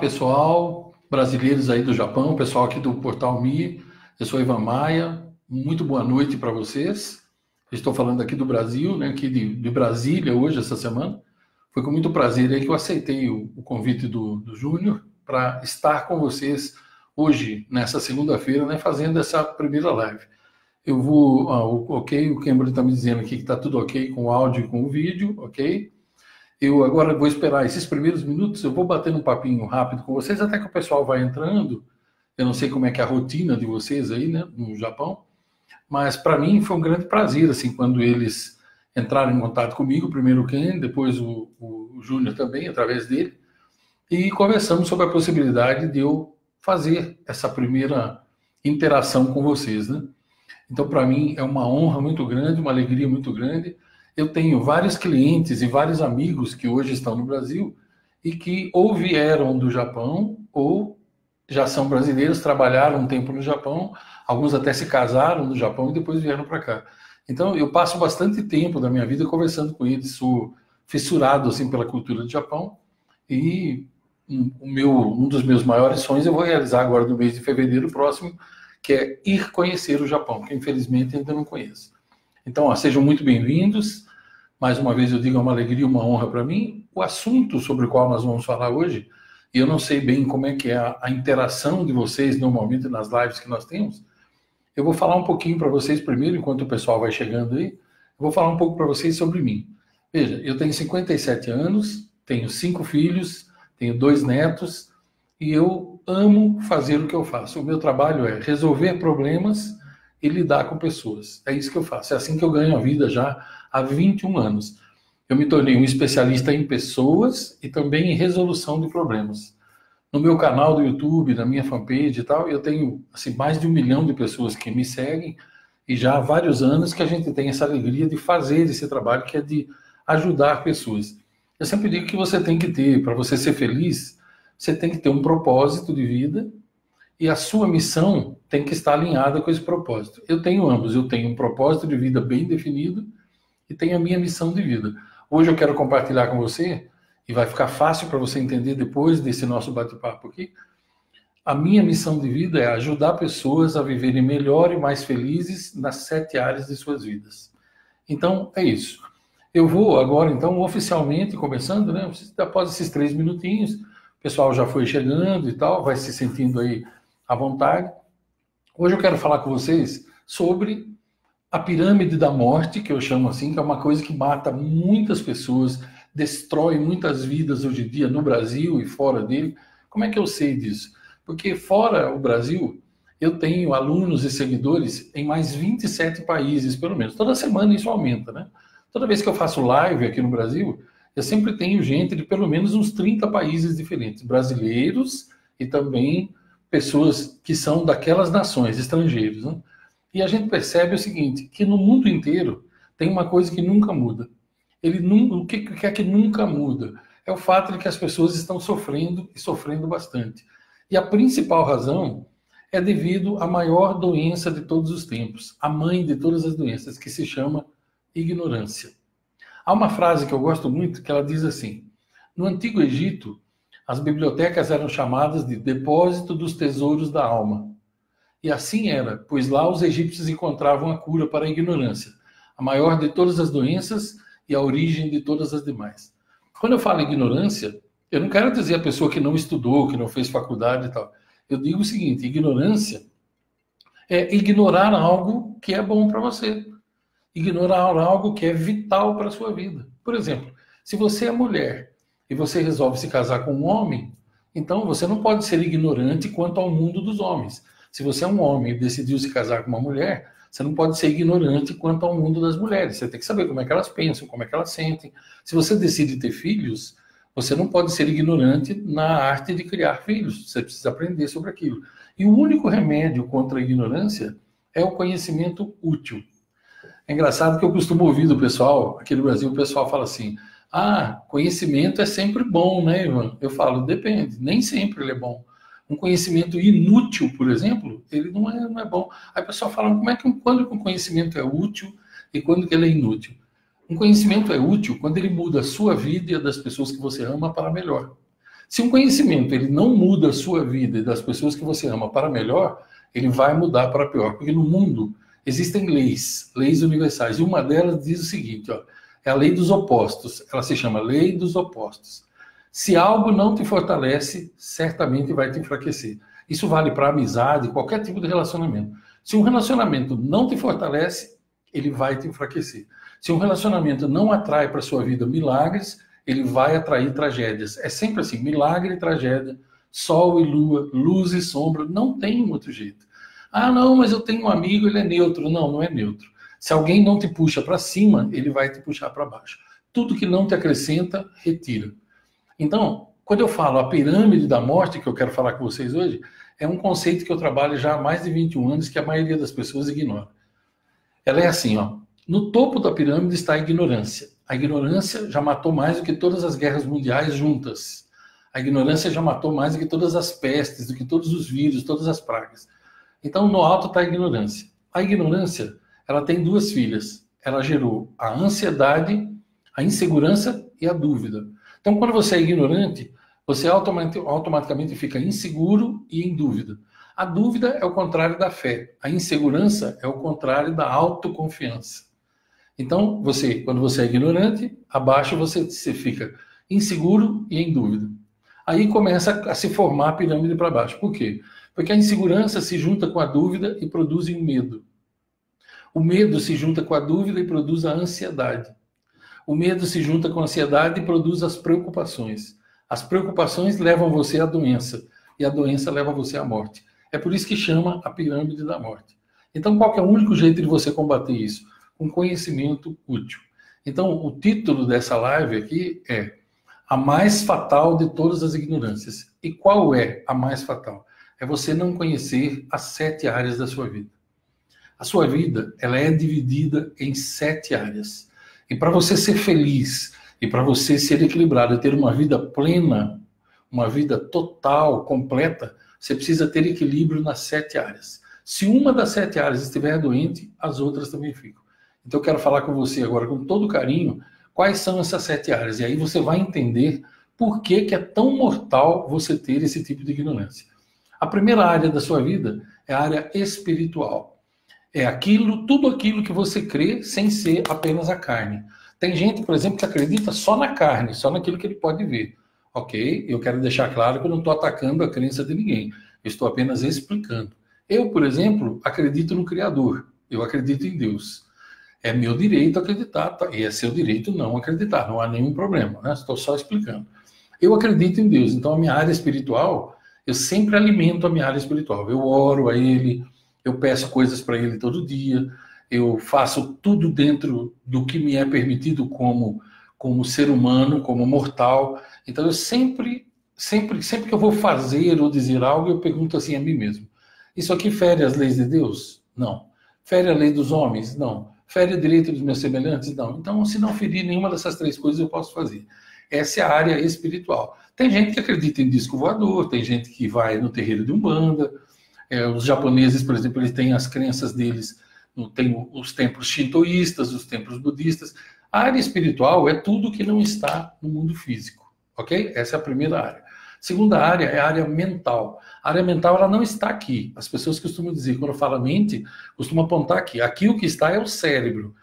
Pessoal, brasileiros aí do Japão, pessoal aqui do Portal Mi, eu sou Ivan Maia, muito boa noite para vocês. Estou falando aqui do Brasil, né, aqui de Brasília hoje, essa semana. Foi com muito prazer aí que eu aceitei o convite do Júnior para estar com vocês hoje, nessa segunda-feira, né, fazendo essa primeira live. Eu vou, ok, o Cameron está me dizendo aqui que está tudo ok com o áudio e com o vídeo, ok? Eu agora vou esperar esses primeiros minutos, eu vou bater um papinho rápido com vocês, até que o pessoal vai entrando. Eu não sei como é que é a rotina de vocês aí, né, no Japão, mas para mim foi um grande prazer, assim, quando eles entraram em contato comigo, primeiro o Ken, depois o Júnior também, através dele, e conversamos sobre a possibilidade de eu fazer essa primeira interação com vocês, né? Então, para mim, é uma honra muito grande, uma alegria muito grande. Eu tenho vários clientes e vários amigos que hoje estão no Brasil e que ou vieram do Japão ou já são brasileiros, trabalharam um tempo no Japão, alguns até se casaram no Japão e depois vieram para cá. Então, eu passo bastante tempo da minha vida conversando com eles, sou fissurado assim, pela cultura do Japão e um dos meus maiores sonhos eu vou realizar agora no mês de fevereiro próximo, que é ir conhecer o Japão, que infelizmente ainda não conheço. Então, ó, sejam muito bem-vindos. Mais uma vez eu digo, é uma alegria, uma honra para mim. O assunto sobre o qual nós vamos falar hoje, e eu não sei bem como é que é a interação de vocês normalmente nas lives que nós temos, eu vou falar um pouquinho para vocês primeiro, enquanto o pessoal vai chegando aí, eu vou falar um pouco para vocês sobre mim. Veja, eu tenho 57 anos, tenho 5 filhos, tenho 2 netos, e eu amo fazer o que eu faço. O meu trabalho é resolver problemas e lidar com pessoas. É isso que eu faço. É assim que eu ganho a vida já há 21 anos. Eu me tornei um especialista em pessoas e também em resolução de problemas. No meu canal do YouTube, na minha fanpage e tal, eu tenho assim, mais de 1 milhão de pessoas que me seguem e já há vários anos que a gente tem essa alegria de fazer esse trabalho que é de ajudar pessoas. Eu sempre digo que você tem que ter, para você ser feliz, você tem que ter um propósito de vida e a sua missão tem que estar alinhada com esse propósito. Eu tenho ambos, eu tenho um propósito de vida bem definido e tenho a minha missão de vida. Hoje eu quero compartilhar com você, e vai ficar fácil para você entender depois desse nosso bate-papo aqui, a minha missão de vida é ajudar pessoas a viverem melhor e mais felizes nas 7 áreas de suas vidas. Então, é isso. Eu vou agora, então, oficialmente, começando, né? Após esses 3 minutinhos, o pessoal já foi chegando e tal, vai se sentindo aí à vontade. Hoje eu quero falar com vocês sobre a pirâmide da morte, que eu chamo assim, que é uma coisa que mata muitas pessoas, destrói muitas vidas hoje em dia no Brasil e fora dele. Como é que eu sei disso? Porque fora o Brasil, eu tenho alunos e seguidores em mais 27 países, pelo menos. Toda semana isso aumenta, né? Toda vez que eu faço live aqui no Brasil, eu sempre tenho gente de pelo menos uns 30 países diferentes, brasileiros e também pessoas que são daquelas nações, estrangeiros, né? E a gente percebe o seguinte, que no mundo inteiro tem uma coisa que nunca muda. O que é que nunca muda? É o fato de que as pessoas estão sofrendo e sofrendo bastante. E a principal razão é devido à maior doença de todos os tempos, a mãe de todas as doenças, que se chama ignorância. Há uma frase que eu gosto muito que ela diz assim: no Antigo Egito, as bibliotecas eram chamadas de depósito dos tesouros da alma. E assim era, pois lá os egípcios encontravam a cura para a ignorância, a maior de todas as doenças e a origem de todas as demais. Quando eu falo ignorância, eu não quero dizer a pessoa que não estudou, que não fez faculdade e tal. Eu digo o seguinte: ignorância é ignorar algo que é bom para você. Ignorar algo que é vital para a sua vida. Por exemplo, se você é mulher e você resolve se casar com um homem, então você não pode ser ignorante quanto ao mundo dos homens. Se você é um homem e decidiu se casar com uma mulher, você não pode ser ignorante quanto ao mundo das mulheres. Você tem que saber como é que elas pensam, como é que elas sentem. Se você decide ter filhos, você não pode ser ignorante na arte de criar filhos. Você precisa aprender sobre aquilo. E o único remédio contra a ignorância é o conhecimento útil. É engraçado que eu costumo ouvir do pessoal, aqui no Brasil, o pessoal fala assim: ah, conhecimento é sempre bom, né, Ivan? Eu falo, depende, nem sempre ele é bom. Um conhecimento inútil, por exemplo, ele não é bom. Aí o pessoal fala, quando um conhecimento é útil e quando que ele é inútil? Um conhecimento é útil quando ele muda a sua vida e a das pessoas que você ama para melhor. Se um conhecimento ele não muda a sua vida e das pessoas que você ama para melhor, ele vai mudar para pior. Porque no mundo existem leis universais. E uma delas diz o seguinte, ó, é a lei dos opostos. Ela se chama lei dos opostos. Se algo não te fortalece, certamente vai te enfraquecer. Isso vale para amizade, qualquer tipo de relacionamento. Se um relacionamento não te fortalece, ele vai te enfraquecer. Se um relacionamento não atrai para a sua vida milagres, ele vai atrair tragédias. É sempre assim, milagre e tragédia, sol e lua, luz e sombra, não tem outro jeito. Ah, não, mas eu tenho um amigo, ele é neutro. Não, não é neutro. Se alguém não te puxa para cima, ele vai te puxar para baixo. Tudo que não te acrescenta, retira. Então, quando eu falo a pirâmide da morte, que eu quero falar com vocês hoje, é um conceito que eu trabalho já há mais de 21 anos, que a maioria das pessoas ignora. Ela é assim, ó. No topo da pirâmide está a ignorância. A ignorância já matou mais do que todas as guerras mundiais juntas. A ignorância já matou mais do que todas as pestes, do que todos os vírus, todas as pragas. Então, no alto está a ignorância. A ignorância, ela tem duas filhas. Ela gerou a ansiedade, a insegurança e a dúvida. Então, quando você é ignorante, você automaticamente fica inseguro e em dúvida. A dúvida é o contrário da fé. A insegurança é o contrário da autoconfiança. Então, quando você é ignorante, abaixo você fica inseguro e em dúvida. Aí começa a se formar a pirâmide para baixo. Por quê? Porque a insegurança se junta com a dúvida e produz o medo. O medo se junta com a dúvida e produz a ansiedade. O medo se junta com a ansiedade e produz as preocupações. As preocupações levam você à doença. E a doença leva você à morte. É por isso que chama a pirâmide da morte. Então, qual que é o único jeito de você combater isso? Com conhecimento útil. Então, o título dessa live aqui é a mais fatal de todas as ignorâncias. E qual é a mais fatal? É você não conhecer as 7 áreas da sua vida. A sua vida, ela é dividida em 7 áreas. E para você ser feliz, e para você ser equilibrado, e ter uma vida plena, uma vida total, completa, você precisa ter equilíbrio nas 7 áreas. Se uma das 7 áreas estiver doente, as outras também ficam. Então eu quero falar com você agora com todo carinho, quais são essas 7 áreas. E aí você vai entender por que é tão mortal você ter esse tipo de ignorância. A primeira área da sua vida é a área espiritual. É tudo aquilo que você crê sem ser apenas a carne. Tem gente, por exemplo, que acredita só na carne, só naquilo que ele pode ver. Ok? Eu quero deixar claro que eu não estou atacando a crença de ninguém. Eu estou apenas explicando. Eu, por exemplo, acredito no Criador. Eu acredito em Deus. É meu direito acreditar, tá? E é seu direito não acreditar. Não há nenhum problema, né? Estou só explicando. Eu acredito em Deus. Então, a minha área espiritual, eu sempre alimento a minha área espiritual. Eu oro a Ele, eu peço coisas para Ele todo dia, eu faço tudo dentro do que me é permitido como ser humano, como mortal. Então, eu sempre que eu vou fazer ou dizer algo, eu pergunto assim a mim mesmo. Isso aqui fere as leis de Deus? Não. Fere a lei dos homens? Não. Fere o direito dos meus semelhantes? Não. Então, se não ferir nenhuma dessas 3 coisas, eu posso fazer. Essa é a área espiritual. Tem gente que acredita em disco voador, tem gente que vai no terreiro de Umbanda. Os japoneses, por exemplo, eles têm as crenças deles, tem os templos shintoístas, os templos budistas. A área espiritual é tudo que não está no mundo físico, ok? Essa é a primeira área. Segunda área é a área mental. A área mental, ela não está aqui. As pessoas costumam dizer, quando fala mente, costumam apontar aqui. Aqui o que está é o cérebro.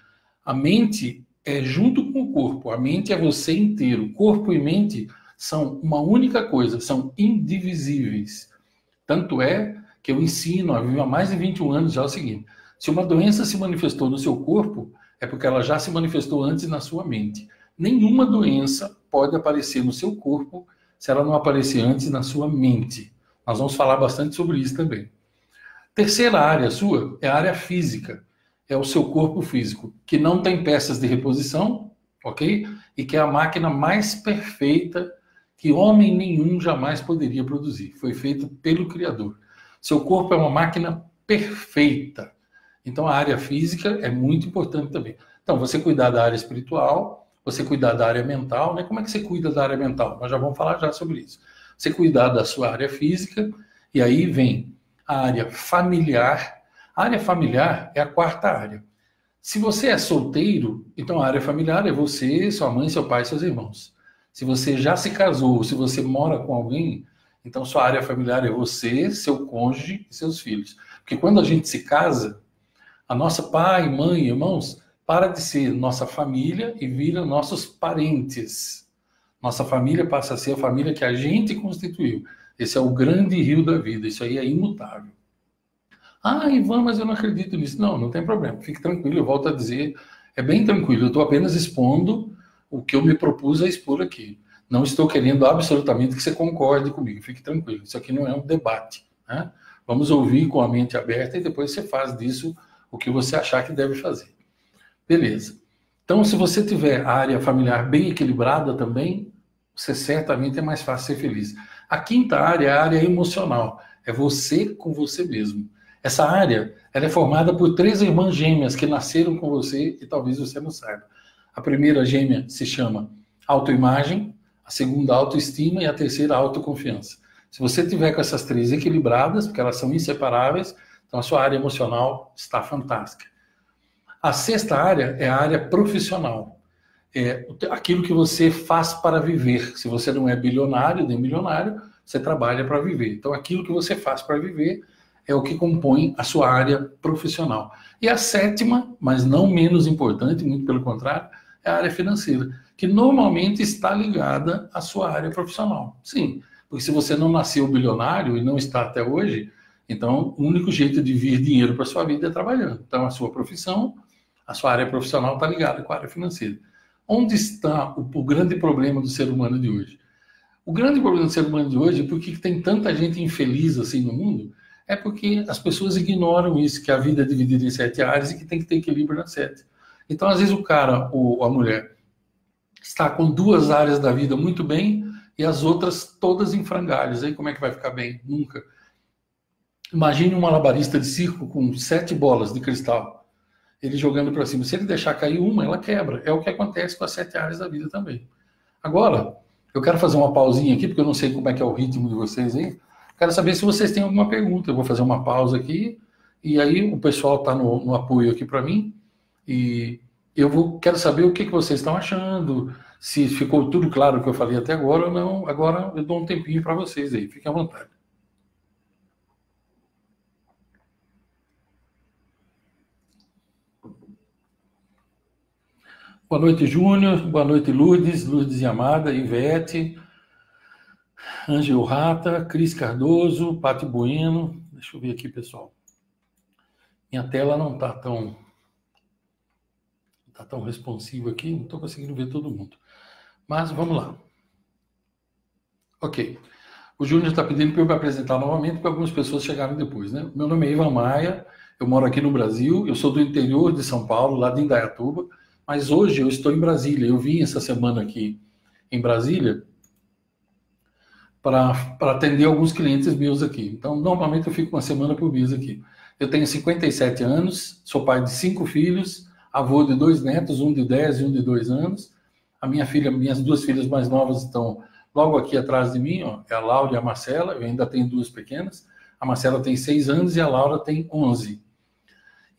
A mente é junto com o corpo. A mente é você inteiro. Corpo e mente são uma única coisa, são indivisíveis. Tanto é que eu ensino há mais de 21 anos já o seguinte: se uma doença se manifestou no seu corpo, é porque ela já se manifestou antes na sua mente. Nenhuma doença pode aparecer no seu corpo se ela não aparecer antes na sua mente. Nós vamos falar bastante sobre isso também. Terceira área sua é a área física. É o seu corpo físico, que não tem peças de reposição, ok? E que é a máquina mais perfeita que homem nenhum jamais poderia produzir. Foi feita pelo Criador. Seu corpo é uma máquina perfeita. Então, a área física é muito importante também. Então, você cuidar da área espiritual, você cuidar da área mental, né? Como é que você cuida da área mental? Nós já vamos falar já sobre isso. Você cuidar da sua área física, e aí vem a área familiar. A área familiar é a 4ª área. Se você é solteiro, então a área familiar é você, sua mãe, seu pai e seus irmãos. Se você já se casou, se você mora com alguém, então sua área familiar é você, seu cônjuge e seus filhos. Porque quando a gente se casa, a nossa pai, mãe, irmãos, para de ser nossa família e vira nossos parentes. Nossa família passa a ser a família que a gente constituiu. Esse é o grande rio da vida, isso aí é imutável. Ah, Ivan, mas eu não acredito nisso. Não, não tem problema, fique tranquilo, eu volto a dizer, é bem tranquilo, eu estou apenas expondo o que eu me propus a expor aqui. Não estou querendo absolutamente que você concorde comigo, fique tranquilo, isso aqui não é um debate, né? Vamos ouvir com a mente aberta e depois você faz disso o que você achar que deve fazer. Beleza. Então, se você tiver a área familiar bem equilibrada também, você certamente é mais fácil ser feliz. A quinta área é a área emocional. É você com você mesmo. Essa área, ela é formada por 3 irmãs gêmeas que nasceram com você e talvez você não saiba. A primeira gêmea se chama autoimagem, a segunda autoestima e a terceira autoconfiança. Se você tiver com essas 3 equilibradas, porque elas são inseparáveis, então a sua área emocional está fantástica. A sexta área é a área profissional. É aquilo que você faz para viver. Se você não é bilionário nem milionário, você trabalha para viver. Então, aquilo que você faz para viver é o que compõe a sua área profissional. E a sétima, mas não menos importante, muito pelo contrário, é a área financeira, que normalmente está ligada à sua área profissional. Sim, porque se você não nasceu bilionário e não está até hoje, então o único jeito de vir dinheiro para a sua vida é trabalhando. Então, a sua profissão, a sua área profissional está ligada com a área financeira. Onde está o grande problema do ser humano de hoje? O grande problema do ser humano de hoje, por que tem tanta gente infeliz assim no mundo, é porque as pessoas ignoram isso, que a vida é dividida em 7 áreas e que tem que ter equilíbrio nas 7. Então, às vezes, o cara ou a mulher está com 2 áreas da vida muito bem e as outras todas em frangalhos. Aí como é que vai ficar bem? Nunca. Imagine um malabarista de circo com 7 bolas de cristal, ele jogando para cima. Se ele deixar cair uma, ela quebra. É o que acontece com as 7 áreas da vida também. Agora, eu quero fazer uma pausinha aqui, porque eu não sei como é que é o ritmo de vocês aí. Quero saber se vocês têm alguma pergunta. Eu vou fazer uma pausa aqui, e aí o pessoal está no apoio aqui para mim, e quero saber o que vocês estão achando, se ficou tudo claro o que eu falei até agora ou não. Agora eu dou um tempinho para vocês aí, fiquem à vontade. Boa noite, Júnior. Boa noite, Lourdes. Lourdes Amada, Ivete, Ângelo Rata, Cris Cardoso, Pati Bueno. Deixa eu ver aqui, pessoal. Minha tela não está tão responsiva aqui, não estou conseguindo ver todo mundo. Mas vamos lá. Ok. O Júnior está pedindo para eu me apresentar novamente, porque algumas pessoas chegaram depois, né? Meu nome é Ivan Maia, eu moro aqui no Brasil, eu sou do interior de São Paulo, lá de Indaiatuba, mas hoje eu estou em Brasília. Eu vim essa semana aqui em Brasília para atender alguns clientes meus aqui. Então, normalmente eu fico uma semana por mês aqui. Eu tenho 57 anos, sou pai de 5 filhos, avô de 2 netos, um de 10 e um de 2 anos. Minhas 2 filhas mais novas estão logo aqui atrás de mim, ó, é a Laura e a Marcela. Eu ainda tenho 2 pequenas. A Marcela tem 6 anos e a Laura tem 11.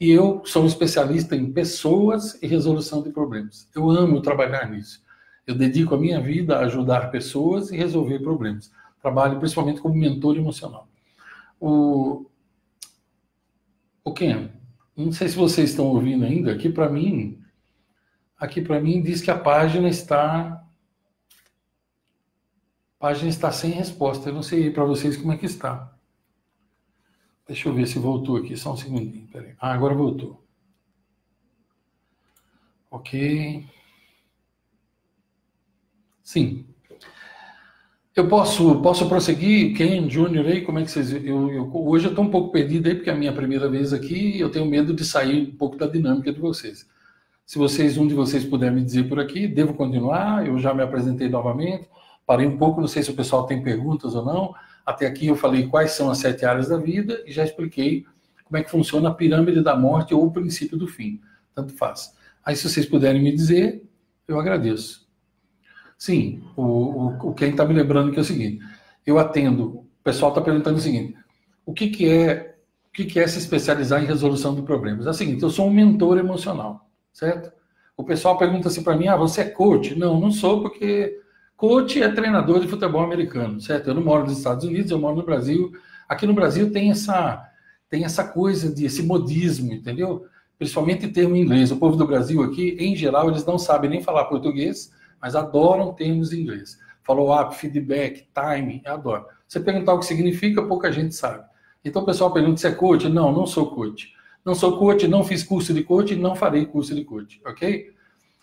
E eu sou um especialista em pessoas e resolução de problemas. Eu amo trabalhar nisso. Eu dedico a minha vida a ajudar pessoas e resolver problemas. Trabalho principalmente como mentor emocional. O Ken, não sei se vocês estão ouvindo ainda, aqui para mim diz que a página está sem resposta. Eu não sei para vocês como é que está. Deixa eu ver se voltou aqui, só um segundinho. Peraí. Ah, agora voltou. Ok. Sim. Eu posso prosseguir? Ken, Júnior aí, como é que vocês... hoje eu estou um pouco perdido aí, porque é a minha primeira vez aqui e eu tenho medo de sair um pouco da dinâmica de vocês. Se um de vocês puder me dizer por aqui, devo continuar? Eu já me apresentei novamente, parei um pouco, não sei se o pessoal tem perguntas ou não. Até aqui eu falei quais são as 7 áreas da vida e já expliquei como é que funciona a pirâmide da morte ou o princípio do fim. Tanto faz. Aí, se vocês puderem me dizer, eu agradeço. Sim, o Ken está me lembrando que é o seguinte, eu atendo, o pessoal está perguntando o seguinte, o que é se especializar em resolução de problemas? É o seguinte, eu sou um mentor emocional, certo? O pessoal pergunta assim para mim, você é coach? Não, não sou, porque Coach é treinador de futebol americano, certo? Eu não moro nos Estados Unidos, eu moro no Brasil. Aqui no Brasil tem essa coisa de esse modismo, entendeu? Principalmente em termo em inglês. O povo do Brasil aqui, em geral, eles não sabem nem falar português, mas adoram termos em inglês. Follow-up, feedback, time, adoram. Você perguntar o que significa, pouca gente sabe. Então o pessoal pergunta se é coach. Não, não sou coach. Não sou coach, não fiz curso de coach, não farei curso de coach, ok?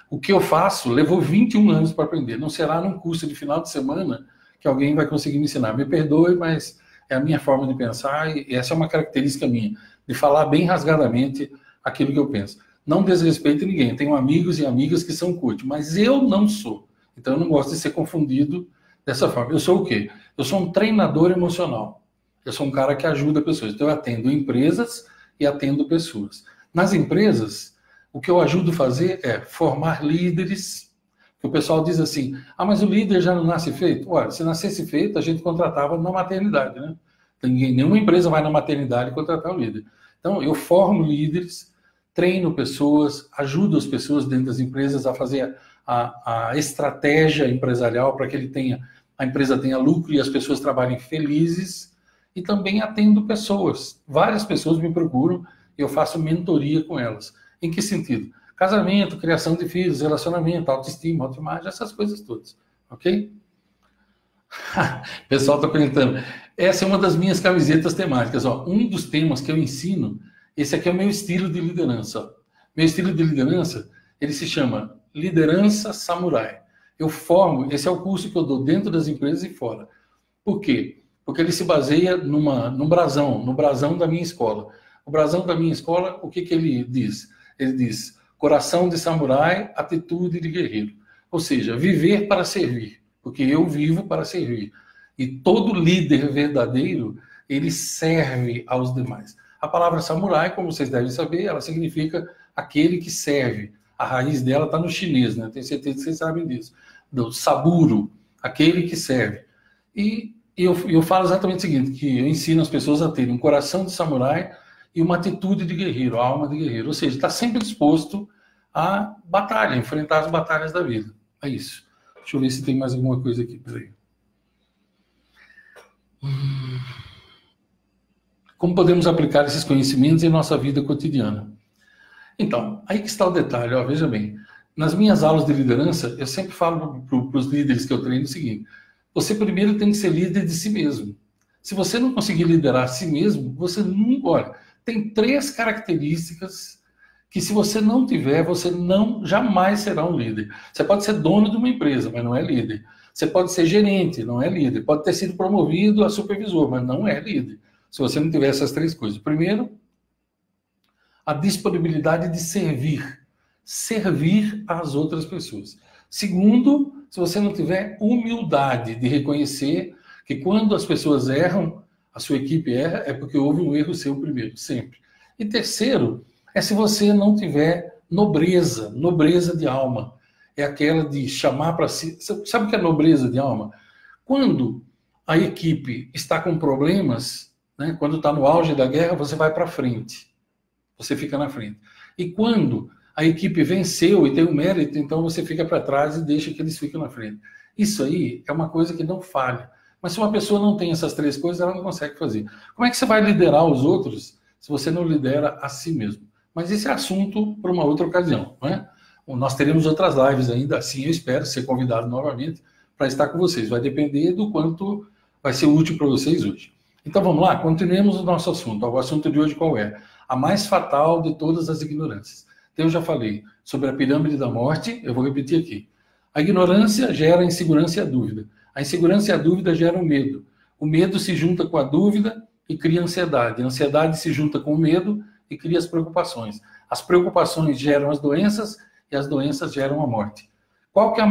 O que eu faço levou 21 anos para aprender. Não será num curso de final de semana que alguém vai conseguir me ensinar. Me perdoe, mas é a minha forma de pensar e essa é uma característica minha, de falar bem rasgadamente aquilo que eu penso. Não desrespeito ninguém. Tenho amigos e amigas que são coach, mas eu não sou. Então eu não gosto de ser confundido dessa forma. Eu sou o quê? Eu sou um treinador emocional. Eu sou um cara que ajuda pessoas. Então eu atendo empresas e atendo pessoas. Nas empresas, o que eu ajudo a fazer é formar líderes. O pessoal diz assim, mas o líder já não nasce feito? Olha, se nascesse feito, a gente contratava na maternidade, né? Nenhuma empresa vai na maternidade contratar um líder. Então, eu formo líderes, treino pessoas, ajudo as pessoas dentro das empresas a fazer a estratégia empresarial para que a empresa tenha lucro e as pessoas trabalhem felizes. E também atendo pessoas. Várias pessoas me procuram e eu faço mentoria com elas. Em que sentido? Casamento, criação de filhos, relacionamento, autoestima, autoimagem, essas coisas todas. Ok? O pessoal está perguntando. Essa é uma das minhas camisetas temáticas. Ó. Um dos temas que eu ensino, esse aqui é o meu estilo de liderança. Ó. Meu estilo de liderança, ele se chama Liderança Samurai. Eu formo, esse é o curso que eu dou dentro das empresas e fora. Por quê? Porque ele se baseia no brasão da minha escola. O brasão da minha escola, o que ele diz? Ele diz, coração de samurai, atitude de guerreiro. Ou seja, viver para servir, porque eu vivo para servir. E todo líder verdadeiro, ele serve aos demais. A palavra samurai, como vocês devem saber, ela significa aquele que serve. A raiz dela está no chinês, né? Tenho certeza que vocês sabem disso. Do saburo, aquele que serve. E eu falo exatamente o seguinte, que eu ensino as pessoas a terem um coração de samurai e uma atitude de guerreiro, a alma de guerreiro. Ou seja, está sempre disposto a batalha, enfrentar as batalhas da vida. É isso. Deixa eu ver se tem mais alguma coisa aqui. Peraí. Como podemos aplicar esses conhecimentos em nossa vida cotidiana? Então, aí que está o detalhe. Ó, veja bem, nas minhas aulas de liderança, eu sempre falo para os líderes que eu treino o seguinte, você primeiro tem que ser líder de si mesmo. Se você não conseguir liderar a si mesmo, você não... Olha, tem 3 características que se você não tiver, você jamais será um líder. Você pode ser dono de uma empresa, mas não é líder. Você pode ser gerente, não é líder. Pode ter sido promovido a supervisor, mas não é líder. Se você não tiver essas 3 coisas. Primeiro, a disponibilidade de servir. Servir às outras pessoas. Segundo, se você não tiver humildade de reconhecer que quando as pessoas erram, a sua equipe erra, é porque houve um erro seu primeiro, sempre. E terceiro, é se você não tiver nobreza de alma. É aquela de chamar para si... Sabe o que é nobreza de alma? Quando a equipe está com problemas, né, quando está no auge da guerra, você vai para frente. Você fica na frente. E quando a equipe venceu e tem um mérito, então você fica para trás e deixa que eles fiquem na frente. Isso aí é uma coisa que não falha. Mas se uma pessoa não tem essas 3 coisas, ela não consegue fazer. Como é que você vai liderar os outros se você não lidera a si mesmo? Mas esse é assunto para uma outra ocasião, não é? Nós teremos outras lives ainda, assim eu espero ser convidado novamente para estar com vocês. Vai depender do quanto vai ser útil para vocês hoje. Então vamos lá, continuemos o nosso assunto. O assunto de hoje qual é? A mais fatal de todas as ignorâncias. Então, eu já falei sobre a pirâmide da morte, eu vou repetir aqui. A ignorância gera a insegurança e a dúvida. A insegurança e a dúvida geram medo. O medo se junta com a dúvida e cria ansiedade. A ansiedade se junta com o medo e cria as preocupações. As preocupações geram as doenças e as doenças geram a morte. Qual que é a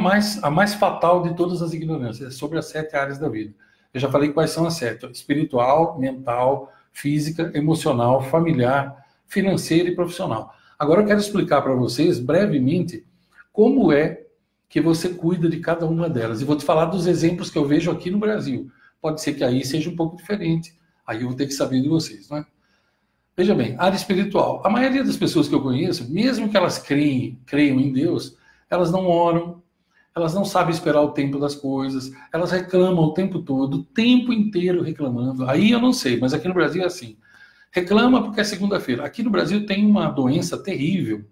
mais fatal de todas as ignorâncias? É sobre as 7 áreas da vida. Eu já falei quais são as 7. Espiritual, mental, física, emocional, familiar, financeira e profissional. Agora eu quero explicar para vocês, brevemente, como é que você cuida de cada uma delas. E vou te falar dos exemplos que eu vejo aqui no Brasil. Pode ser que aí seja um pouco diferente. Aí eu vou ter que saber de vocês, não é? Veja bem, área espiritual. A maioria das pessoas que eu conheço, mesmo que elas creiam em Deus, elas não oram, elas não sabem esperar o tempo das coisas, elas reclamam o tempo todo, o tempo inteiro reclamando. Aí eu não sei, mas aqui no Brasil é assim. Reclama porque é segunda-feira. Aqui no Brasil tem uma doença terrível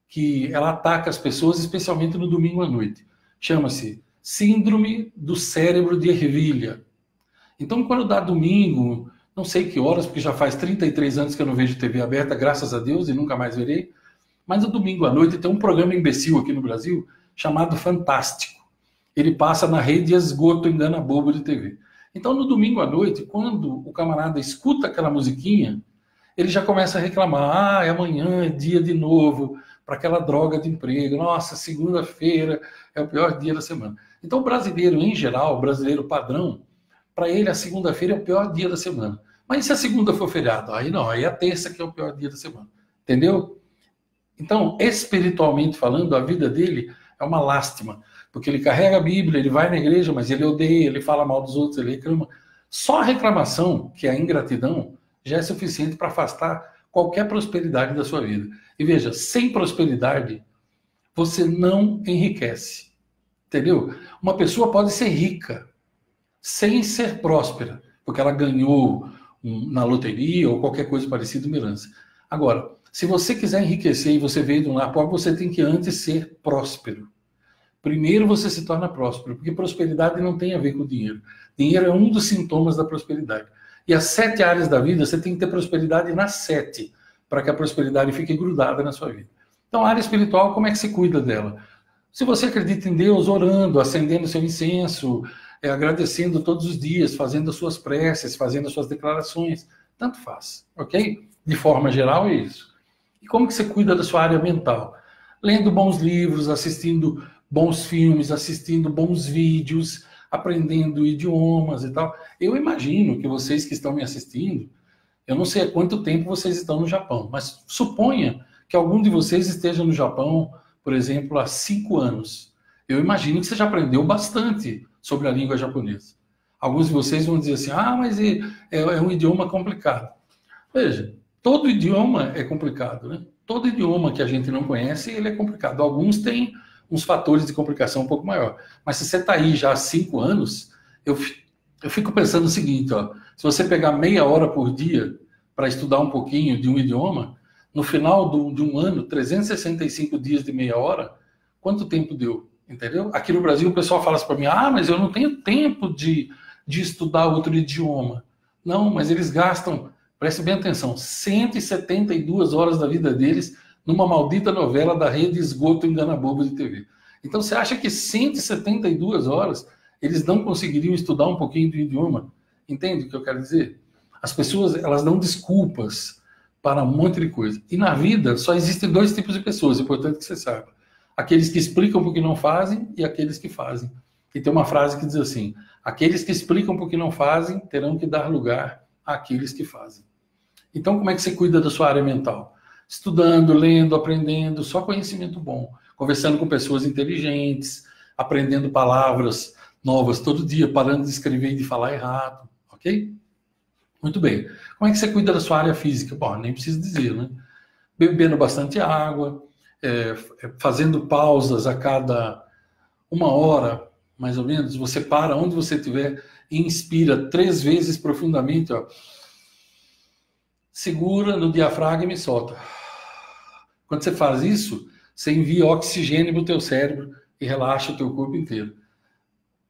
que ela ataca as pessoas, especialmente no domingo à noite. Chama-se Síndrome do Cérebro de Ervilha. Então, quando dá domingo, não sei que horas, porque já faz 33 anos que eu não vejo TV aberta, graças a Deus, e nunca mais verei, mas no domingo à noite tem um programa imbecil aqui no Brasil chamado Fantástico. Ele passa na rede Esgoto Engana Bobo de TV. Então, no domingo à noite, quando o camarada escuta aquela musiquinha, ele já começa a reclamar, é amanhã, é dia de novo, para aquela droga de emprego, nossa, segunda-feira é o pior dia da semana. Então, o brasileiro, em geral, o brasileiro padrão, para ele a segunda-feira é o pior dia da semana. Mas e se a segunda for feriado? Aí não, aí a terça que é o pior dia da semana. Entendeu? Então, espiritualmente falando, a vida dele é uma lástima, porque ele carrega a Bíblia, ele vai na igreja, mas ele odeia, ele fala mal dos outros, ele reclama. Só a reclamação, que é a ingratidão, já é suficiente para afastar qualquer prosperidade da sua vida. E veja, sem prosperidade, você não enriquece. Entendeu? Uma pessoa pode ser rica sem ser próspera, porque ela ganhou na loteria ou qualquer coisa parecida, uma herança. Agora, se você quiser enriquecer e você veio de um lar pobre, você tem que antes ser próspero. Primeiro você se torna próspero, porque prosperidade não tem a ver com dinheiro. Dinheiro é um dos sintomas da prosperidade. E as 7 áreas da vida, você tem que ter prosperidade nas 7, para que a prosperidade fique grudada na sua vida. Então, a área espiritual, como é que se cuida dela? Se você acredita em Deus, orando, acendendo seu incenso, agradecendo todos os dias, fazendo as suas preces, fazendo as suas declarações, tanto faz, ok? De forma geral é isso. E como que você cuida da sua área mental? Lendo bons livros, assistindo bons filmes, assistindo bons vídeos, aprendendo idiomas e tal. Eu imagino que vocês que estão me assistindo, eu não sei há quanto tempo vocês estão no Japão, mas suponha que algum de vocês esteja no Japão, por exemplo, há 5 anos. Eu imagino que você já aprendeu bastante sobre a língua japonesa. Alguns de vocês vão dizer assim, mas é um idioma complicado. Veja, todo idioma é complicado, né? Todo idioma que a gente não conhece, ele é complicado. Alguns têm uns fatores de complicação um pouco maior. Mas se você está aí já há 5 anos, eu fico pensando o seguinte, ó, se você pegar meia hora por dia para estudar um pouquinho de um idioma, no final de um ano, 365 dias de meia hora, quanto tempo deu? Entendeu? Aqui no Brasil o pessoal fala assim para mim, mas eu não tenho tempo de estudar outro idioma. Não, mas eles gastam, preste bem atenção, 172 horas da vida deles numa maldita novela da rede Esgoto Engana Bobo de TV. Então você acha que 172 horas eles não conseguiriam estudar um pouquinho do idioma? Entende o que eu quero dizer? As pessoas, elas dão desculpas para um monte de coisa. E na vida só existem 2 tipos de pessoas, é importante que você saiba. Aqueles que explicam porque não fazem e aqueles que fazem. E tem uma frase que diz assim, aqueles que explicam porque não fazem terão que dar lugar àqueles que fazem. Então como é que você cuida da sua área mental? Estudando, lendo, aprendendo, só conhecimento bom. Conversando com pessoas inteligentes, aprendendo palavras novas todo dia, parando de escrever e de falar errado, ok? Muito bem. Como é que você cuida da sua área física? Bom, nem preciso dizer, né? Bebendo bastante água, fazendo pausas a cada 1 hora, mais ou menos. Você para onde você estiver e inspira 3 vezes profundamente, ó. Segura no diafragma e solta. Quando você faz isso, você envia oxigênio para o teu cérebro e relaxa o teu corpo inteiro.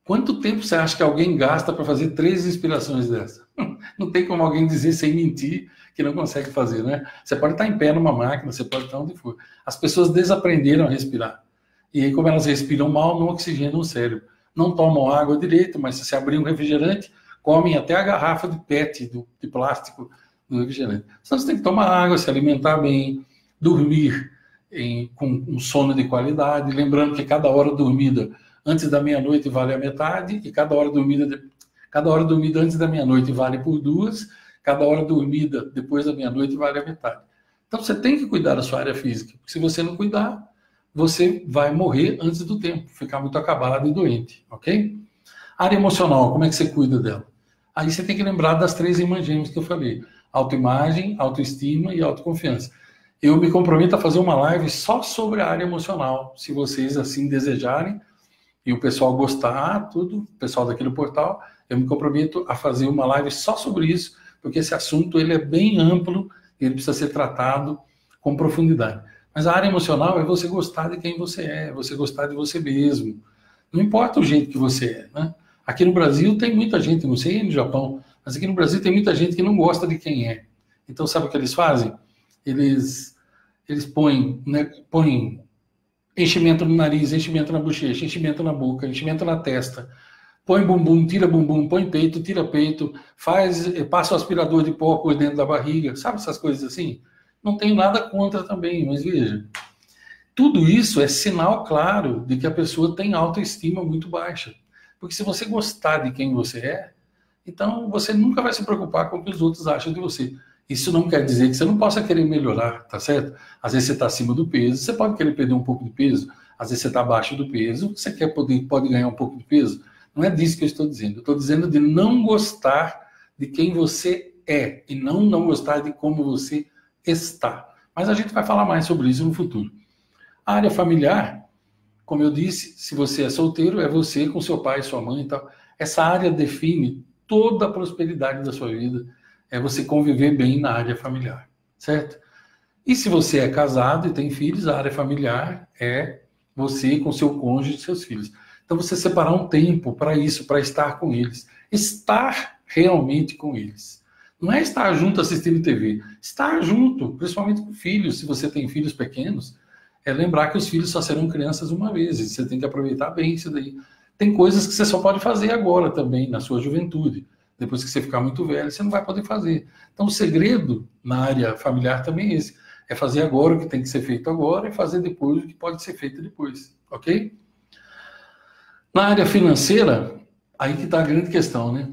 Quanto tempo você acha que alguém gasta para fazer 3 inspirações dessa? Não tem como alguém dizer sem mentir que não consegue fazer, né? Você pode estar em pé numa máquina, você pode estar onde for. As pessoas desaprenderam a respirar. E aí, como elas respiram mal, não oxigenam o cérebro. Não tomam água direito, mas se você abrir um refrigerante, comem até a garrafa de PET, de plástico do refrigerante. Então você tem que tomar água, se alimentar bem, dormir com um sono de qualidade, lembrando que cada hora dormida antes da meia-noite vale a metade, e cada hora dormida antes da meia-noite vale por 2, cada hora dormida depois da meia-noite vale a metade. Então você tem que cuidar da sua área física, porque se você não cuidar, você vai morrer antes do tempo, ficar muito acabado e doente, ok? Área emocional, como é que você cuida dela? Aí você tem que lembrar das 3 imãs que eu falei, autoimagem, autoestima e autoconfiança. Eu me comprometo a fazer uma live só sobre a área emocional, se vocês assim desejarem. e o pessoal gostar, tudo, o pessoal daquele portal, eu me comprometo a fazer uma live só sobre isso, porque esse assunto ele é bem amplo e ele precisa ser tratado com profundidade. Mas a área emocional é você gostar de quem você é você gostar de você mesmo. Não importa o jeito que você é, né? Aqui no Brasil tem muita gente, não sei no Japão, mas aqui no Brasil tem muita gente que não gosta de quem é. Então sabe o que eles fazem? Eles põem, né, põem enchimento no nariz, enchimento na bochecha, enchimento na boca, enchimento na testa, põe bumbum, põe peito, tira peito, passa o aspirador de pó por dentro da barriga, sabe essas coisas assim? Não tenho nada contra também, mas veja, tudo isso é sinal claro de que a pessoa tem autoestima muito baixa. Porque se você gostar de quem você é, então você nunca vai se preocupar com o que os outros acham de você. Isso não quer dizer que você não possa querer melhorar, tá certo? Às vezes você está acima do peso, você pode querer perder um pouco de peso. Às vezes você está abaixo do peso, você pode ganhar um pouco de peso. Não é disso que eu estou dizendo. Eu estou dizendo de não gostar de quem você é e não gostar de como você está. Mas a gente vai falar mais sobre isso no futuro. A área familiar, como eu disse, se você é solteiro, é você com seu pai, sua mãe e tal. Essa área define toda a prosperidade da sua vida. É você conviver bem na área familiar, certo? E se você é casado e tem filhos, a área familiar é você com seu cônjuge e seus filhos. Então você separar um tempo para isso, para estar com eles. Estar realmente com eles. Não é estar junto assistindo TV. Estar junto, principalmente com filhos, se você tem filhos pequenos, é lembrar que os filhos só serão crianças uma vez. E você tem que aproveitar bem isso daí. Tem coisas que você só pode fazer agora também, na sua juventude. Depois que você ficar muito velho, você não vai poder fazer. Então o segredo na área familiar também é esse. É fazer agora o que tem que ser feito agora e fazer depois o que pode ser feito depois. Ok? Na área financeira, aí que está a grande questão, né?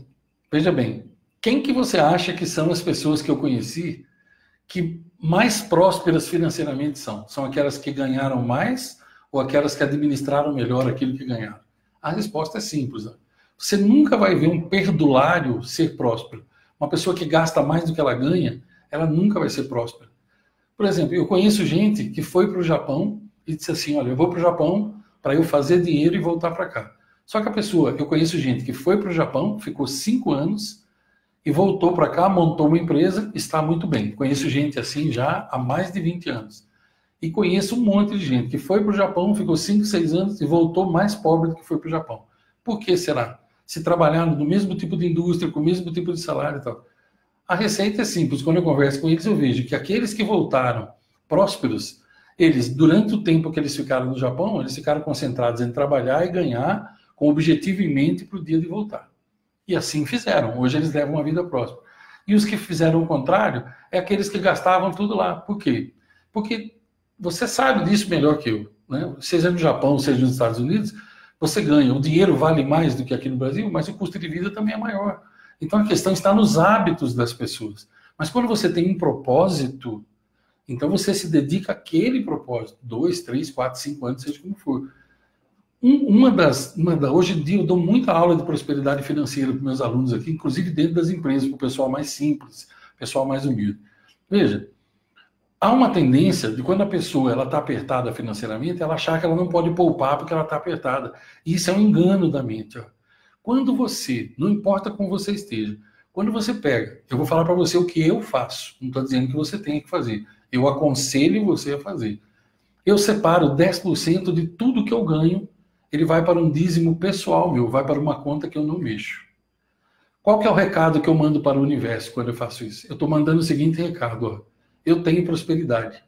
Veja bem, quem que você acha que são as pessoas que eu conheci que mais prósperas financeiramente são? São aquelas que ganharam mais ou aquelas que administraram melhor aquilo que ganharam? A resposta é simples. Né? Você nunca vai ver um perdulário ser próspero. Uma pessoa que gasta mais do que ela ganha, ela nunca vai ser próspera. Por exemplo, eu conheço gente que foi para o Japão e disse assim, olha, eu vou para o Japão para eu fazer dinheiro e voltar para cá. Só que eu conheço gente que foi para o Japão, ficou 5 anos e voltou para cá, montou uma empresa, está muito bem. Conheço gente assim já há mais de 20 anos. E conheço um monte de gente que foi para o Japão, ficou 5, 6 anos e voltou mais pobre do que foi para o Japão. Por que será? Se trabalhando no mesmo tipo de indústria, com o mesmo tipo de salário e tal. A receita é simples. Quando eu converso com eles, eu vejo que aqueles que voltaram prósperos, eles, durante o tempo que eles ficaram no Japão, eles ficaram concentrados em trabalhar e ganhar com objetivo em mente para o dia de voltar. E assim fizeram. Hoje eles levam uma vida próspera. E os que fizeram o contrário é aqueles que gastavam tudo lá. Por quê? Porque você sabe disso melhor que eu. Né? Seja no Japão, seja nos Estados Unidos, você ganha. O dinheiro vale mais do que aqui no Brasil, mas o custo de vida também é maior. Então a questão está nos hábitos das pessoas. Mas quando você tem um propósito, então você se dedica àquele propósito. 2, 3, 4, 5 anos, seja como for. Hoje em dia eu dou muita aula de prosperidade financeira para meus alunos aqui, inclusive dentro das empresas, para o pessoal mais simples, pessoal mais humilde. Veja, há uma tendência de quando a pessoa está apertada financeiramente, ela achar que ela não pode poupar porque ela está apertada. E isso é um engano da mente. Ó. Quando você, não importa como você esteja, quando você pega, eu vou falar para você o que eu faço, não estou dizendo que você tenha que fazer, eu aconselho você a fazer. Eu separo 10% de tudo que eu ganho, ele vai para um dízimo pessoal meu, vai para uma conta que eu não mexo. Qual que é o recado que eu mando para o universo quando eu faço isso? Eu estou mandando o seguinte recado, ó. Eu tenho prosperidade,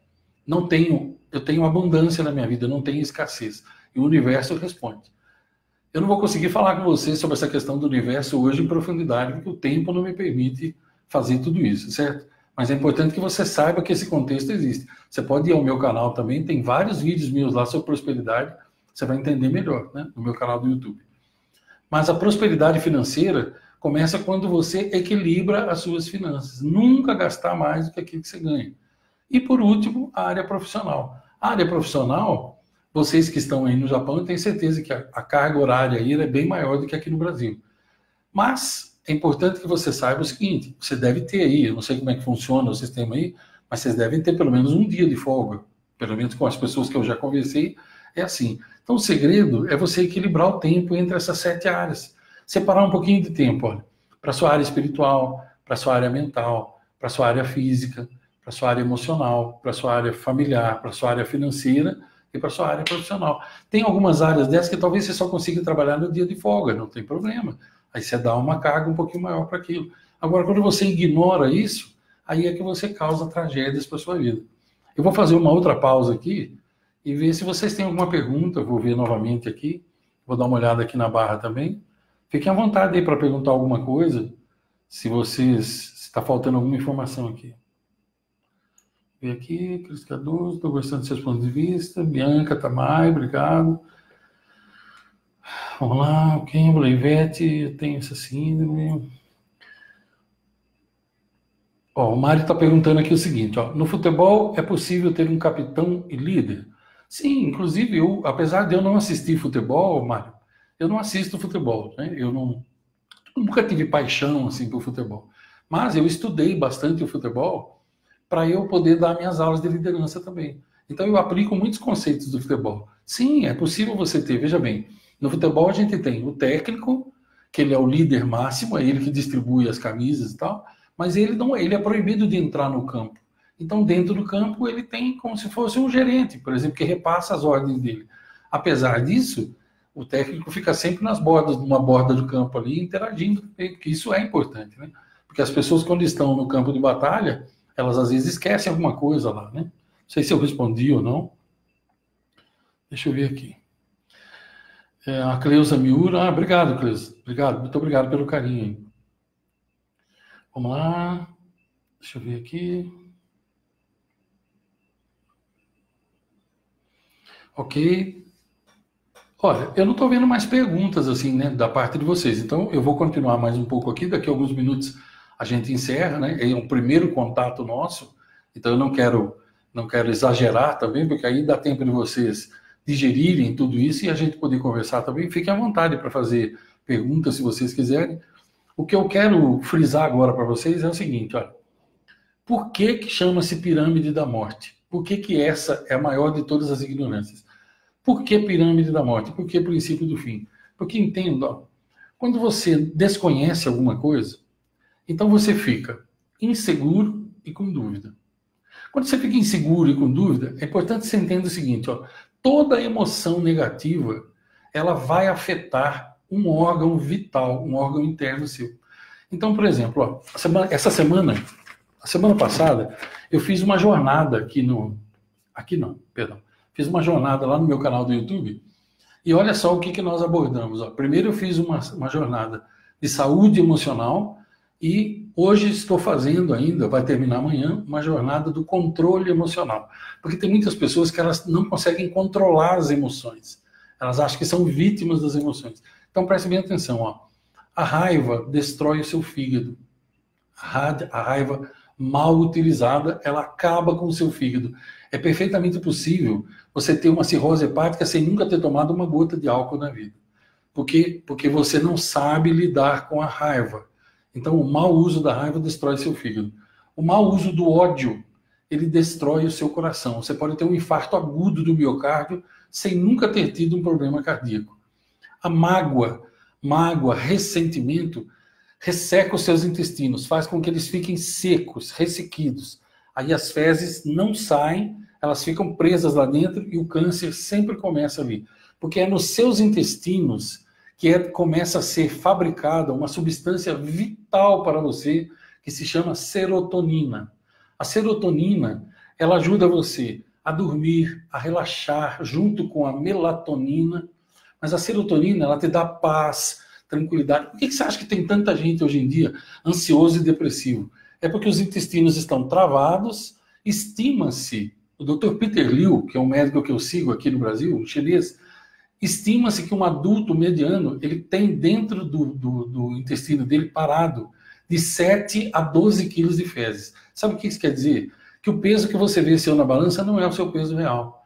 eu tenho abundância na minha vida, não tenho escassez. E o universo responde. Eu não vou conseguir falar com você sobre essa questão do universo hoje em profundidade, porque o tempo não me permite fazer tudo isso, certo? Mas é importante que você saiba que esse contexto existe. Você pode ir ao meu canal também, tem vários vídeos meus lá sobre prosperidade, você vai entender melhor, né? No meu canal do YouTube. Mas a prosperidade financeira começa quando você equilibra as suas finanças. Nunca gastar mais do que aquilo que você ganha. E por último, a área profissional. A área profissional, vocês que estão aí no Japão, eu tenho certeza que a carga horária aí é bem maior do que aqui no Brasil. Mas é importante que você saiba o seguinte, você deve ter aí, eu não sei como é que funciona o sistema aí, mas vocês devem ter pelo menos um dia de folga. Pelo menos com as pessoas que eu já conversei, É assim. Então, o segredo é você equilibrar o tempo entre essas 7 áreas. Separar um pouquinho de tempo, olha, para a sua área espiritual, para a sua área mental, para a sua área física, para a sua área emocional, para a sua área familiar, para a sua área financeira e para a sua área profissional. Tem algumas áreas dessas que talvez você só consiga trabalhar no dia de folga, não tem problema. Aí você dá uma carga um pouquinho maior para aquilo. Agora, quando você ignora isso, aí é que você causa tragédias para a sua vida. Eu vou fazer uma outra pausa aqui e ver se vocês têm alguma pergunta. Eu vou ver novamente aqui. Vou dar uma olhada aqui na barra também. Fiquem à vontade aí para perguntar alguma coisa, se está faltando alguma informação aqui. Vem aqui, Cris Cardoso, estou gostando dos seus pontos de vista. Bianca Tamay, obrigado. Vamos lá, o Campbell, Ivete, eu tenho essa síndrome. Ó, o Mário está perguntando aqui o seguinte, ó, no futebol é possível ter um capitão e líder? Sim, inclusive apesar de eu não assistir futebol, Mário, eu não assisto futebol, né? Eu nunca tive paixão assim por futebol, mas eu estudei bastante o futebol para eu poder dar minhas aulas de liderança também. Então eu aplico muitos conceitos do futebol. Sim, é possível você ter, veja bem, no futebol a gente tem o técnico, que ele é o líder máximo, é ele que distribui as camisas e tal, mas ele é proibido de entrar no campo. Então, dentro do campo, ele tem como se fosse um gerente, por exemplo, que repassa as ordens dele. Apesar disso, o técnico fica sempre numa borda do campo ali, interagindo, porque isso é importante, né? Porque as pessoas, quando estão no campo de batalha, elas às vezes esquecem alguma coisa lá, né? Não sei se eu respondi ou não. Deixa eu ver aqui. A Cleusa Miura. Obrigado, Cleusa. Obrigado, muito obrigado pelo carinho. Vamos lá. Deixa eu ver aqui. Ok. Olha, eu não estou vendo mais perguntas assim, né, da parte de vocês. Então, eu vou continuar mais um pouco aqui. Daqui a alguns minutos a gente encerra, né? É um primeiro contato nosso. Então, eu não quero exagerar também, porque aí dá tempo de vocês digerirem tudo isso e a gente poder conversar também. Fiquem à vontade para fazer perguntas, se vocês quiserem. O que eu quero frisar agora para vocês é o seguinte, olha. Por que chama-se pirâmide da morte? Por que essa é a maior de todas as ignorâncias? Por que pirâmide da morte? Por que princípio do fim? Porque entenda, ó, quando você desconhece alguma coisa, então você fica inseguro e com dúvida. Quando você fica inseguro e com dúvida, é importante você entender o seguinte, ó, toda emoção negativa, ela vai afetar um órgão vital, um órgão interno seu. Então, por exemplo, ó, a semana passada, eu fiz uma jornada fiz uma jornada lá no meu canal do YouTube, e olha só o que nós abordamos. Ó. Primeiro eu fiz uma jornada de saúde emocional, e hoje estou fazendo ainda, vai terminar amanhã, uma jornada do controle emocional. Porque tem muitas pessoas que elas não conseguem controlar as emoções. Elas acham que são vítimas das emoções. Então preste bem atenção. Ó. A raiva destrói o seu fígado. A raiva mal utilizada, ela acaba com o seu fígado. É perfeitamente possível você ter uma cirrose hepática sem nunca ter tomado uma gota de álcool na vida. Por quê? Porque você não sabe lidar com a raiva. Então, o mau uso da raiva destrói seu fígado. O mau uso do ódio, ele destrói o seu coração. Você pode ter um infarto agudo do miocárdio sem nunca ter tido um problema cardíaco. A mágoa, ressentimento, resseca os seus intestinos, faz com que eles fiquem secos, ressequidos. Aí as fezes não saem, elas ficam presas lá dentro e o câncer sempre começa ali. Porque é nos seus intestinos que começa a ser fabricada uma substância vital para você, que se chama serotonina. A serotonina, ela ajuda você a dormir, a relaxar, junto com a melatonina. Mas a serotonina, ela te dá paz, tranquilidade. Por que você acha que tem tanta gente hoje em dia ansioso e depressivo? É porque os intestinos estão travados. Estima-se, o Dr. Peter Liu, que é um médico que eu sigo aqui no Brasil, um chinês, estima-se que um adulto mediano, ele tem dentro do intestino dele parado de 7 a 12 quilos de fezes. Sabe o que isso quer dizer? Que o peso que você vê seu na balança não é o seu peso real.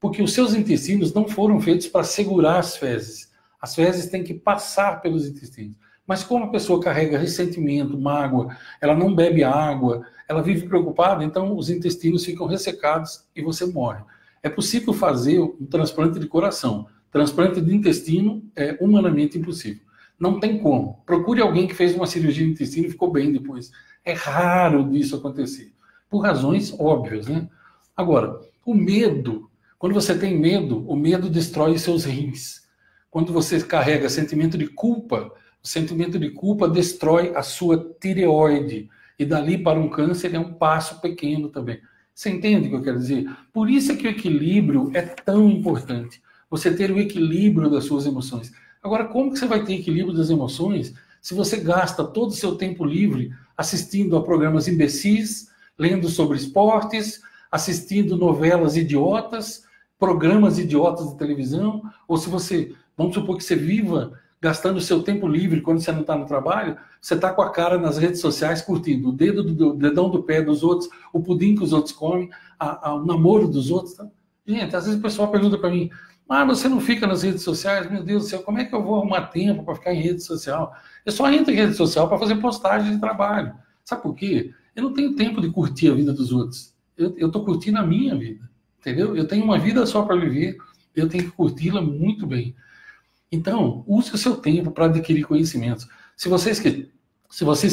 Porque os seus intestinos não foram feitos para segurar as fezes. As fezes têm que passar pelos intestinos. Mas como a pessoa carrega ressentimento, mágoa, ela não bebe água, ela vive preocupada, então os intestinos ficam ressecados e você morre. É possível fazer um transplante de coração. Transplante de intestino é humanamente impossível. Não tem como. Procure alguém que fez uma cirurgia de intestino e ficou bem depois. É raro disso acontecer. Por razões óbvias, né? Agora, o medo. Quando você tem medo, o medo destrói seus rins. Quando você carrega sentimento de culpa, o sentimento de culpa destrói a sua tireoide. E dali para um câncer é um passo pequeno também. Você entende o que eu quero dizer? Por isso é que o equilíbrio é tão importante. Você ter o equilíbrio das suas emoções. Agora, como que você vai ter equilíbrio das emoções se você gasta todo o seu tempo livre assistindo a programas imbecis, lendo sobre esportes, assistindo novelas idiotas, programas idiotas de televisão, ou se você, vamos supor que você viva gastando o seu tempo livre quando você não está no trabalho, você está com a cara nas redes sociais curtindo o dedão do pé dos outros, o pudim que os outros comem, o namoro dos outros. Tá? Gente, às vezes o pessoal pergunta para mim, você não fica nas redes sociais? Meu Deus do céu, como é que eu vou arrumar tempo para ficar em rede social? Eu só entro em rede social para fazer postagem de trabalho. Sabe por quê? Eu não tenho tempo de curtir a vida dos outros. Eu estou curtindo a minha vida, entendeu? Eu tenho uma vida só para viver, eu tenho que curti-la muito bem. Então, use o seu tempo para adquirir conhecimentos. Se vocês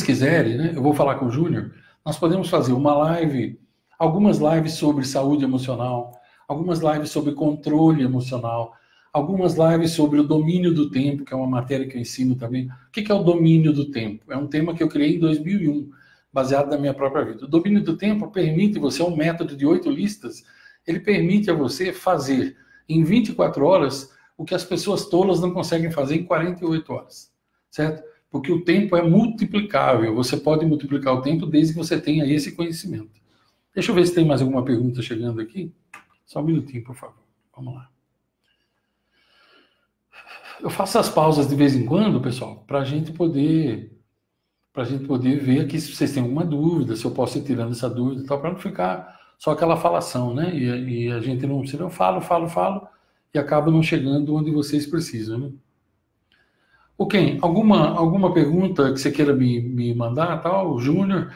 quiserem, né, eu vou falar com o Júnior, nós podemos fazer uma live, algumas lives sobre saúde emocional, algumas lives sobre controle emocional, algumas lives sobre o domínio do tempo, que é uma matéria que eu ensino também. O que é o domínio do tempo? É um tema que eu criei em 2001, baseado na minha própria vida. O domínio do tempo permite você, é um método de 8 listas, ele permite a você fazer em 24 horas o que as pessoas tolas não conseguem fazer em 48 horas, certo? Porque o tempo é multiplicável, você pode multiplicar o tempo desde que você tenha esse conhecimento. Deixa eu ver se tem mais alguma pergunta chegando aqui. Só um minutinho, por favor. Vamos lá. Eu faço as pausas de vez em quando, pessoal, para a gente poder ver aqui se vocês têm alguma dúvida, se eu posso ir tirando essa dúvida e tal, para não ficar só aquela falação, né? E a gente não... Eu falo, e acaba não chegando onde vocês precisam, né? Ok, alguma pergunta que você queira me mandar, tal, Júnior?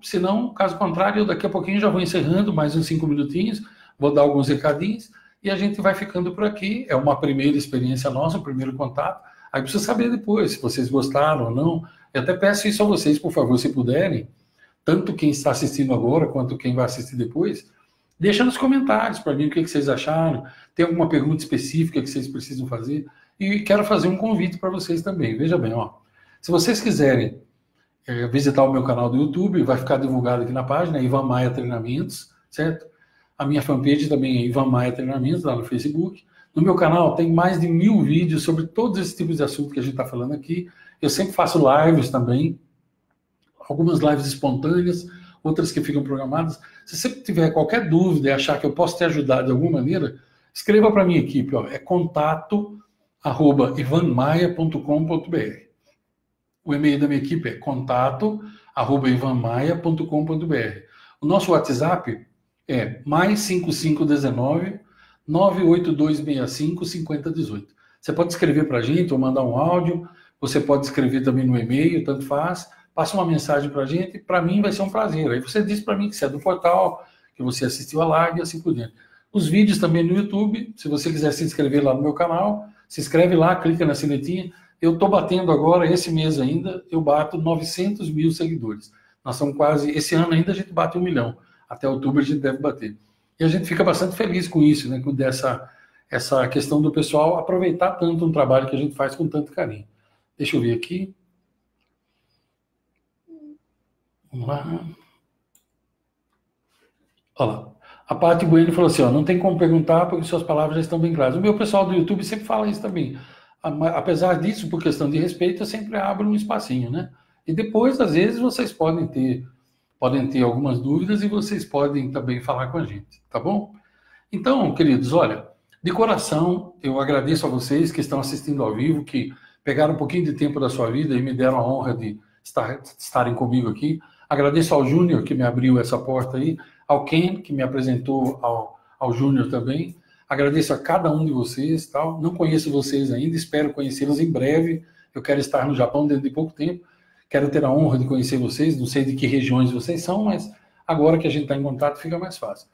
Se não, caso contrário, daqui a pouquinho já vou encerrando, mais uns 5 minutinhos, vou dar alguns recadinhos, e a gente vai ficando por aqui. É uma primeira experiência nossa, um primeiro contato. Aí precisa saber depois se vocês gostaram ou não. Eu até peço isso a vocês, por favor, se puderem, tanto quem está assistindo agora, quanto quem vai assistir depois, deixa nos comentários para mim o que vocês acharam. Tem alguma pergunta específica que vocês precisam fazer? E quero fazer um convite para vocês também. Veja bem, se vocês quiserem visitar o meu canal do YouTube, vai ficar divulgado aqui na página, Ivan Maia Treinamentos, certo? A minha fanpage também é Ivan Maia Treinamentos, lá no Facebook. No meu canal tem mais de 1000 vídeos sobre todos esses tipos de assuntos que a gente está falando aqui. Eu sempre faço lives também, algumas lives espontâneas, outras que ficam programadas. Se você tiver qualquer dúvida e achar que eu posso te ajudar de alguma maneira, escreva para a minha equipe, é contato@ivanmaia.com.br. O e-mail da minha equipe é contato@ivanmaia.com.br. O nosso WhatsApp é mais 5519 98265 5018. Você pode escrever para a gente ou mandar um áudio, você pode escrever também no e-mail, tanto faz. Passa uma mensagem para a gente, para mim vai ser um prazer. Aí você diz para mim que você é do portal, que você assistiu a live e assim por diante. Os vídeos também no YouTube, se você quiser se inscrever lá no meu canal, se inscreve lá, clica na sinetinha. Eu estou batendo agora, esse mês ainda, eu bato 900 mil seguidores. Nós estamos quase, esse ano ainda a gente bate 1 milhão. Até outubro a gente deve bater. E a gente fica bastante feliz com isso, né? Com essa questão do pessoal aproveitar tanto um trabalho que a gente faz com tanto carinho. Deixa eu ver aqui. Vamos lá. Olha lá. A Paty Bueno falou assim, não tem como perguntar porque suas palavras já estão bem claras. O meu pessoal do YouTube sempre fala isso também. Apesar disso, por questão de respeito, eu sempre abro um espacinho, né? E depois, às vezes, vocês podem ter algumas dúvidas e vocês podem também falar com a gente, tá bom? Então, queridos, olha, de coração, eu agradeço a vocês que estão assistindo ao vivo, que pegaram um pouquinho de tempo da sua vida e me deram a honra de estarem comigo aqui. Agradeço ao Júnior, que me abriu essa porta aí, ao Ken, que me apresentou ao Júnior também. Agradeço a cada um de vocês, tal. Não conheço vocês ainda, espero conhecê-los em breve. Eu quero estar no Japão dentro de pouco tempo. Quero ter a honra de conhecer vocês, não sei de que regiões vocês são, mas agora que a gente está em contato fica mais fácil.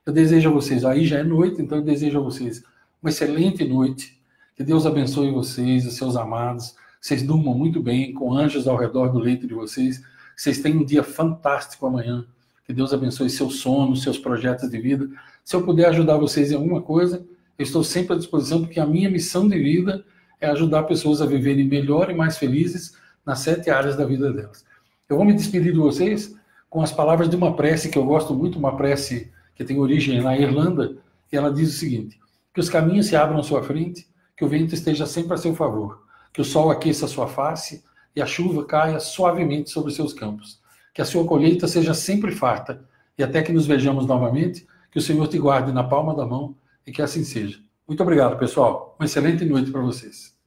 Eu desejo a vocês, aí já é noite, então eu desejo a vocês uma excelente noite. Que Deus abençoe vocês, os seus amados. Vocês durmam muito bem, com anjos ao redor do leito de vocês. Vocês tenham um dia fantástico amanhã. Que Deus abençoe seus sonhos, seus projetos de vida. Se eu puder ajudar vocês em alguma coisa, eu estou sempre à disposição, porque a minha missão de vida é ajudar pessoas a viverem melhor e mais felizes nas 7 áreas da vida delas. Eu vou me despedir de vocês com as palavras de uma prece que eu gosto muito, uma prece que tem origem na Irlanda, e ela diz o seguinte: que os caminhos se abram à sua frente, que o vento esteja sempre a seu favor, que o sol aqueça a sua face e a chuva caia suavemente sobre os seus campos, que a sua colheita seja sempre farta, e até que nos vejamos novamente, que o Senhor te guarde na palma da mão e que assim seja. Muito obrigado, pessoal. Uma excelente noite para vocês.